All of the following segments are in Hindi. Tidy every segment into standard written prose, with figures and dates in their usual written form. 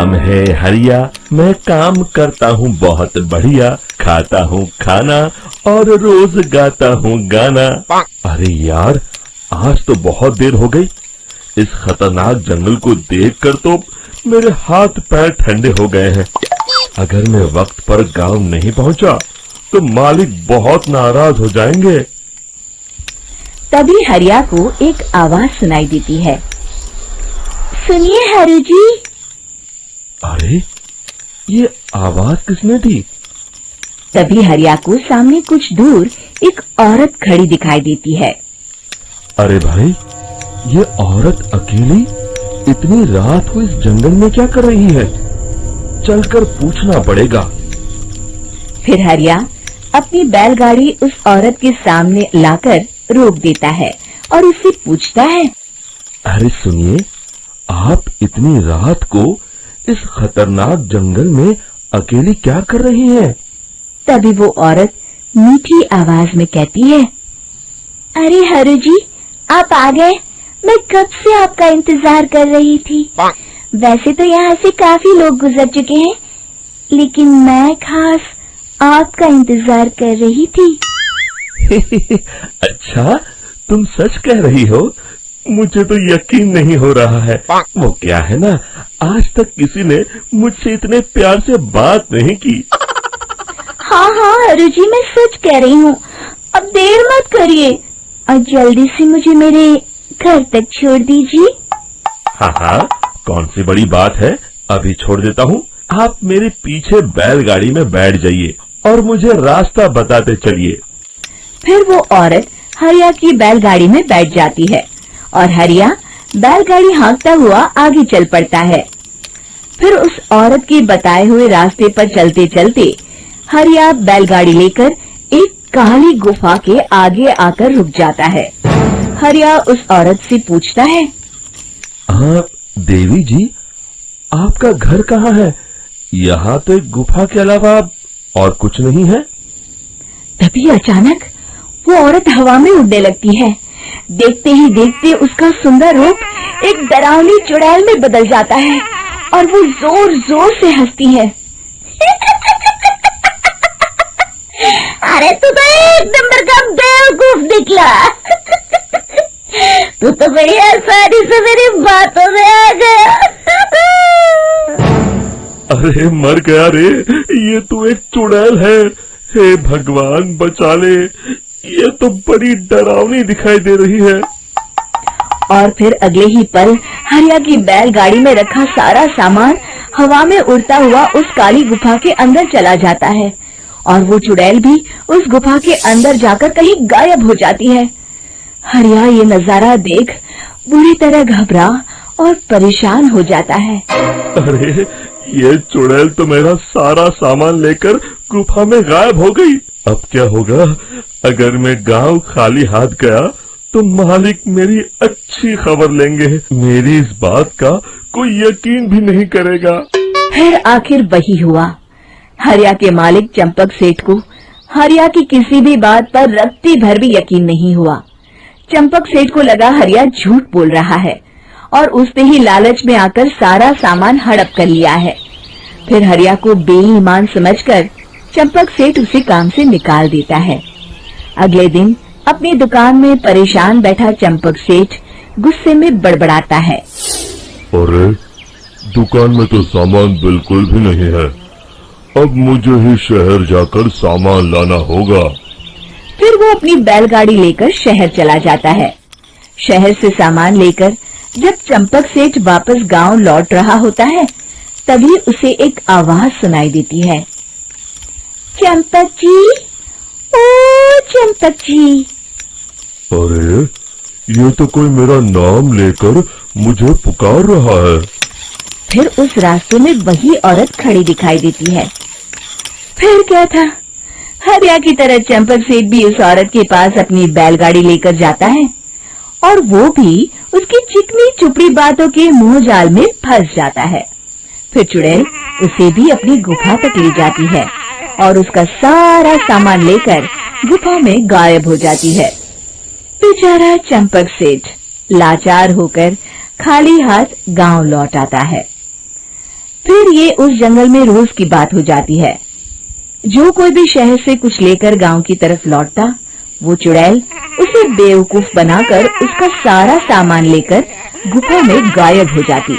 नाम है हरिया, मैं काम करता हूँ बहुत बढ़िया, खाता हूँ खाना और रोज गाता हूँ गाना। अरे यार, आज तो बहुत देर हो गई। इस खतरनाक जंगल को देखकर तो मेरे हाथ पैर ठंडे हो गए हैं। अगर मैं वक्त पर गांव नहीं पहुंचा तो मालिक बहुत नाराज हो जाएंगे। तभी हरिया को एक आवाज सुनाई देती है। सुनिए हरु जी। अरे, ये आवाज किसने दी? तभी हरिया को सामने कुछ दूर एक औरत खड़ी दिखाई देती है। अरे भाई, ये औरत अकेली इतनी रात को इस जंगल में क्या कर रही है? चलकर पूछना पड़ेगा। फिर हरिया अपनी बैलगाड़ी उस औरत के सामने लाकर रोक देता है और उससे पूछता है। अरे सुनिए, आप इतनी रात को इस खतरनाक जंगल में अकेली क्या कर रही हैं? तभी वो औरत मीठी आवाज में कहती है, अरे हरु जी, आप आ गए। मैं कब से आपका इंतजार कर रही थी। वैसे तो यहाँ से काफी लोग गुजर चुके हैं, लेकिन मैं खास आपका इंतजार कर रही थी। अच्छा, तुम सच कह रही हो? मुझे तो यकीन नहीं हो रहा है। वो क्या है ना, आज तक किसी ने मुझसे इतने प्यार से बात नहीं की। हाँ हाँ हरु जी, मैं सच कह रही हूँ। अब देर मत करिए और जल्दी से मुझे मेरे घर तक छोड़ दीजिए। हाँ हाँ, कौन सी बड़ी बात है, अभी छोड़ देता हूँ। आप मेरे पीछे बैलगाड़ी में बैठ जाइए और मुझे रास्ता बताते चलिए। फिर वो औरत हरिया की बैलगाड़ी में बैठ जाती है और हरिया बैलगाड़ी हाँकता हुआ आगे चल पड़ता है। फिर उस औरत के बताए हुए रास्ते पर चलते चलते हरिया बैलगाड़ी लेकर एक काली गुफा के आगे आकर रुक जाता है। हरिया उस औरत से पूछता है, हाँ देवी जी, आपका घर कहाँ है? यहाँ तो एक गुफा के अलावा और कुछ नहीं है। तभी अचानक वो औरत हवा में उड़ने लगती है। देखते ही देखते उसका सुंदर रूप एक डरावनी चुड़ैल में बदल जाता है और वो जोर जोर से हंसती है। अरे तू तो एक नंबर का बेवकूफ निकला। तू तो बड़ी आसानी से मेरी बातों में आ गया। अरे मर गया रे, ये तो एक चुड़ैल है। हे भगवान बचा ले, ये तो बड़ी डरावनी दिखाई दे रही है। और फिर अगले ही पल हरिया की बैलगाड़ी में रखा सारा सामान हवा में उड़ता हुआ उस काली गुफा के अंदर चला जाता है और वो चुड़ैल भी उस गुफा के अंदर जाकर कहीं गायब हो जाती है। हरिया ये नजारा देख बुरी तरह घबरा और परेशान हो जाता है। अरे, ये चुड़ैल तो मेरा सारा सामान लेकर गुफा में गायब हो गई। अब क्या होगा? अगर मैं गांव खाली हाथ गया तो मालिक मेरी अच्छी खबर लेंगे। मेरी इस बात का कोई यकीन भी नहीं करेगा। फिर आखिर वही हुआ। हरिया के मालिक चंपक सेठ को हरिया की किसी भी बात पर रत्ती भर भी यकीन नहीं हुआ। चंपक सेठ को लगा हरिया झूठ बोल रहा है और उसने ही लालच में आकर सारा सामान हड़प कर लिया है। फिर हरिया को बेईमान समझकर चंपक सेठ उसे काम से निकाल देता है। अगले दिन अपनी दुकान में परेशान बैठा चंपक सेठ गुस्से में बड़बड़ाता है। अरे, दुकान में तो सामान बिल्कुल भी नहीं है। अब मुझे ही शहर जाकर सामान लाना होगा। फिर वो अपनी बैलगाड़ी लेकर शहर चला जाता है। शहर से सामान लेकर जब चंपक सेठ वापस गांव लौट रहा होता है, तभी उसे एक आवाज सुनाई देती है। चंपक जी, ओ चंपक जी। अरे, ये तो कोई मेरा नाम लेकर मुझे पुकार रहा है। फिर उस रास्ते में वही औरत खड़ी दिखाई देती है। फिर क्या था, हरिया की तरह चंपक सेठ भी उस औरत के पास अपनी बैलगाड़ी लेकर जाता है और वो भी उसकी चिकनी चुपड़ी बातों के मुंह जाल में फंस जाता है। फिर चुड़ैल उसे भी अपनी गुफा तक ले जाती है और उसका सारा सामान लेकर गुफा में गायब हो जाती है। बेचारा चंपक सेठ लाचार होकर खाली हाथ गांव लौट आता है। फिर ये उस जंगल में रोज की बात हो जाती है। जो कोई भी शहर से कुछ लेकर गांव की तरफ लौटता, वो चुड़ैल उसे बेवकूफ बनाकर उसका सारा सामान लेकर गुफा में गायब हो जाती।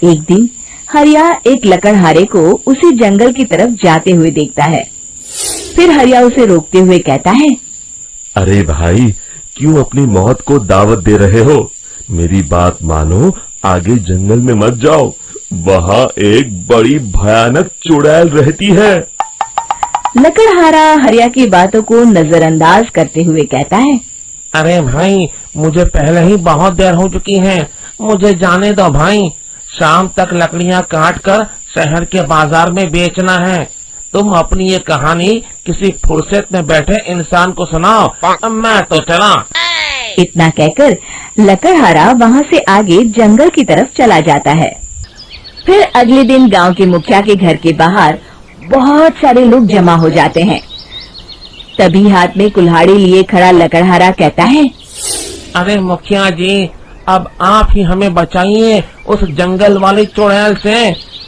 एक दिन हरिया एक लकड़हारे को उसी जंगल की तरफ जाते हुए देखता है। फिर हरिया उसे रोकते हुए कहता है, अरे भाई, क्यों अपनी मौत को दावत दे रहे हो? मेरी बात मानो, आगे जंगल में मत जाओ, वहाँ एक बड़ी भयानक चुड़ैल रहती है। लकड़हारा हरिया की बातों को नजरअंदाज करते हुए कहता है, अरे भाई, मुझे पहले ही बहुत देर हो चुकी है, मुझे जाने दो भाई। शाम तक लकड़ियाँ काट कर शहर के बाजार में बेचना है। तुम अपनी ये कहानी किसी फुर्सत में बैठे इंसान को सुनाओ, मैं तो चला। इतना कहकर लकड़हारा वहाँ से आगे जंगल की तरफ चला जाता है। फिर अगले दिन गांव के मुखिया के घर के बाहर बहुत सारे लोग जमा हो जाते हैं। तभी हाथ में कुल्हाड़ी लिए खड़ा लकड़हारा कहता है, अरे मुखिया जी, अब आप ही हमें बचाइए उस जंगल वाली चुड़ैल से।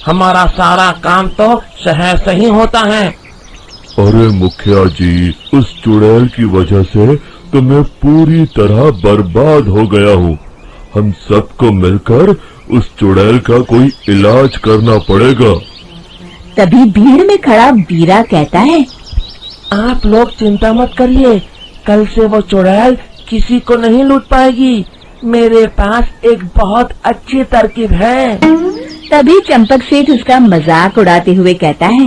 हमारा सारा काम तो शहर से ही होता है। अरे मुखिया जी, उस चुड़ैल की वजह से तो मैं पूरी तरह बर्बाद हो गया हूँ। हम सबको मिलकर उस चुड़ैल का कोई इलाज करना पड़ेगा। तभी भीड़ में खड़ा बीरा कहता है, आप लोग चिंता मत करिए, कल से वो चुड़ैल किसी को नहीं लूट पाएगी। मेरे पास एक बहुत अच्छी तरकीब है। तभी चंपक सेठ उसका मजाक उड़ाते हुए कहता है,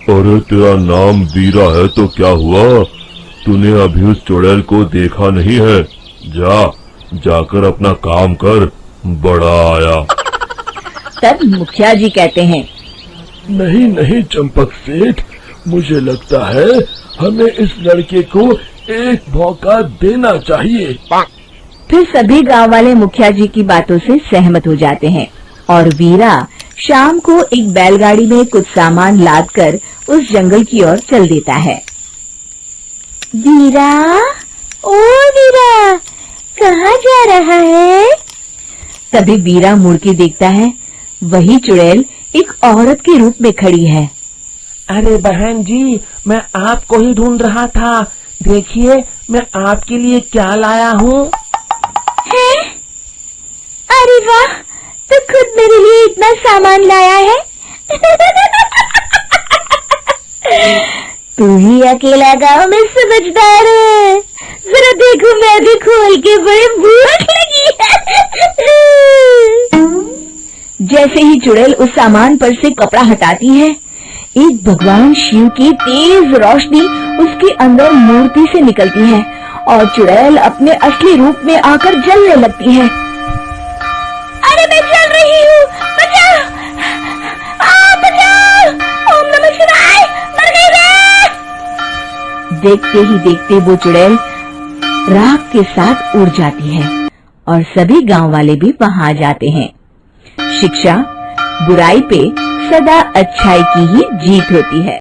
अरे तेरा नाम वीरा है तो क्या हुआ? तूने अभी उस चुड़ैल को देखा नहीं है? जाकर अपना काम कर, बड़ा आया। तब मुखिया जी कहते हैं, नहीं नहीं चंपक सेठ, मुझे लगता है हमें इस लड़के को एक मौका देना चाहिए। फिर सभी गांव वाले मुखिया जी की बातों से सहमत हो जाते हैं और वीरा शाम को एक बैलगाड़ी में कुछ सामान लादकर उस जंगल की ओर चल देता है। वीरा, ओ वीरा, कहाँ जा रहा है? तभी वीरा मुड़ के देखता है, वही चुड़ैल एक औरत के रूप में खड़ी है। अरे बहन जी, मैं आपको ही ढूंढ रहा था। देखिए, मैं आपके लिए क्या लाया हूँ। है? अरे वाह, तो खुद मेरे लिए इतना सामान लाया है। तू ही अकेला गांव में समझदार है। जरा देखो, मैं भी खोल के, बड़ी भूख लगी है। जैसे ही चुड़ैल उस सामान पर से कपड़ा हटाती है, एक भगवान शिव की तेज रोशनी उसके अंदर मूर्ति से निकलती है और चुड़ैल अपने असली रूप में आकर जलने लगती है। अरे मैं जल रही हूँ, बचाओ! बचाओ! ओम नमः शिवाय! मर गई मैं! देखते ही देखते वो चुड़ैल राख के साथ उड़ जाती है और सभी गांव वाले भी वहां आ जाते हैं। शिक्षा बुराई पे सदा अच्छाई की ही जीत होती है।